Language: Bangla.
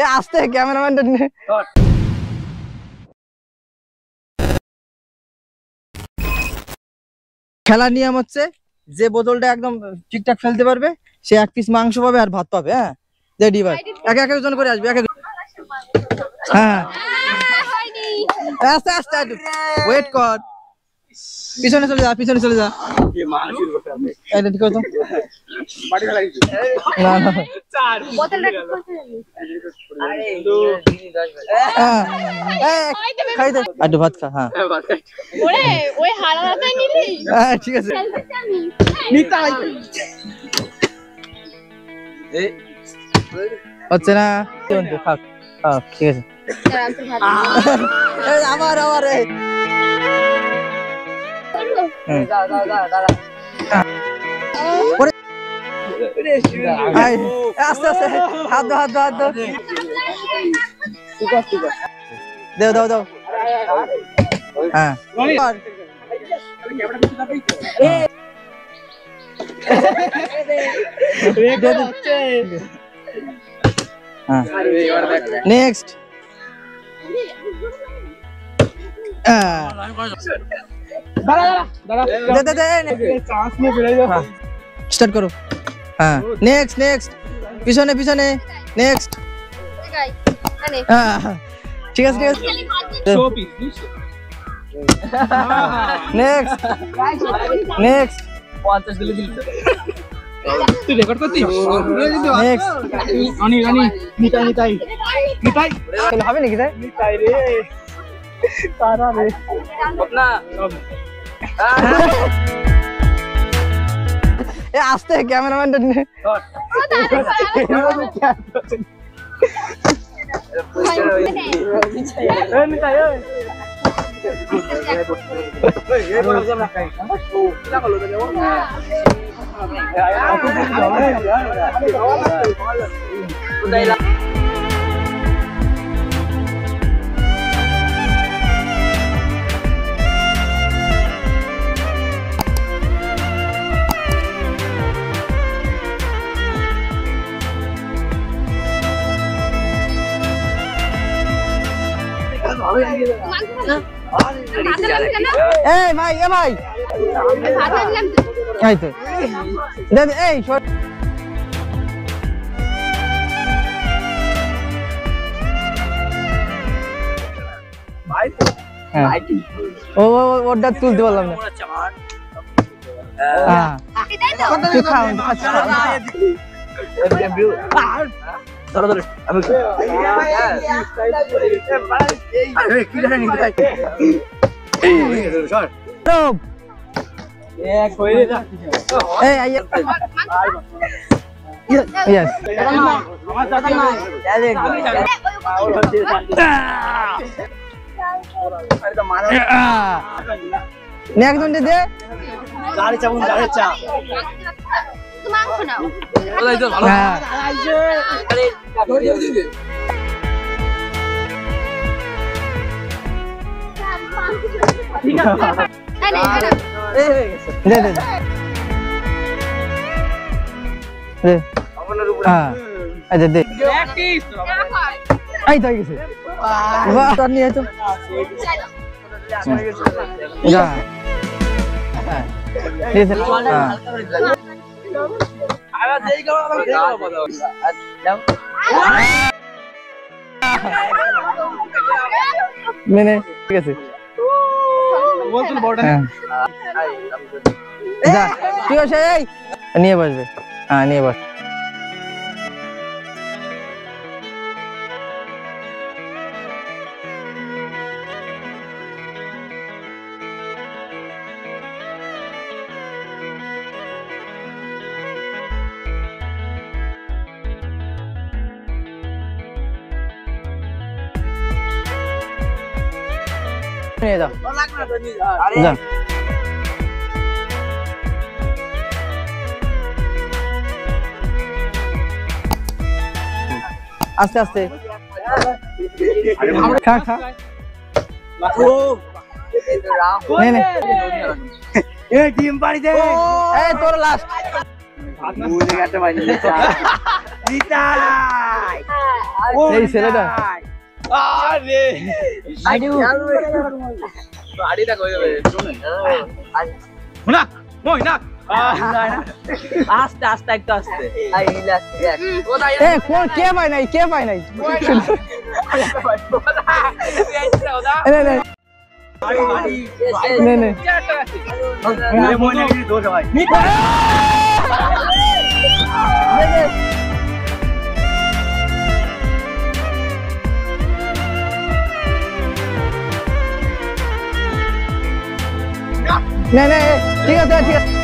এ আস্তে ক্যামেরাম্যানটা নিয়ে খেলার নিয়ম হচ্ছে যে বোতলটা একদম ঠিকঠাক ফেলতে পারবে সে এক পিস মাংস পাবে আর ভাত পাবে। হ্যাঁ রেডি ভাই এক একজন করে আসবে হ্যাঁ আস্তে আস্তে ওয়েট কর পিছনে চলে যা এটা ঠিক আছে না না খাই দে একটু ভাত খা। হ্যাঁ ঠিক আছে হচ্ছে না থাক ঠিক আছে আবার আস্তে আস্তে হাত দাও দাও হ্যাঁ নেক্সট স্টার্ট করো। হ্যাঁ নেক্সট পিছনে নেক্সট ঠিক আছে নেক্সট 50 দিলে দিল তুই রেকর্ড করছিস নেক্সট রানি নিতাই হবে নাকি তাই নিতাই রে তারা রে না এ আস্তে ক্যামেরাম্যানটা নিয়ে ভাই এই তো এই ওটা তুলতে পারলাম না নেক্সট দে গাড়ি চাবুন গাড়ি চা মাংস নাও ওলাই তো ভালো ঠিক আছে দে দে আপনার উপর হ্যাঁ আচ্ছা দে প্র্যাকটিস এই তো গেছে বাহ তোর নিয়ে তো যা হ্যাঁ দিছে হ্যাঁ আরে দেই গো দাও মেনে ঠিক আছে বলছিল বড়টা যা ঠিক আছে এই নিয়ে বসবে হ্যাঁ নিয়ে বস নিয়ে যাও যা আস্তে আস্তে খা খা নে নে এই টিম পাড়ি দে এই তোর লাস্ট বুঝে গেছে ভাই নিতাই এই ছেলেটা আরে গাড়িটা কই যাবে শুনে না মই না আস্তে আস্তে একটু আস্তে এ কোন কে পায় নাই কে পায় নাই নে নে নে নে মই না কি দোষ ভাই নে নে ঠিক আছে ঠিক আছে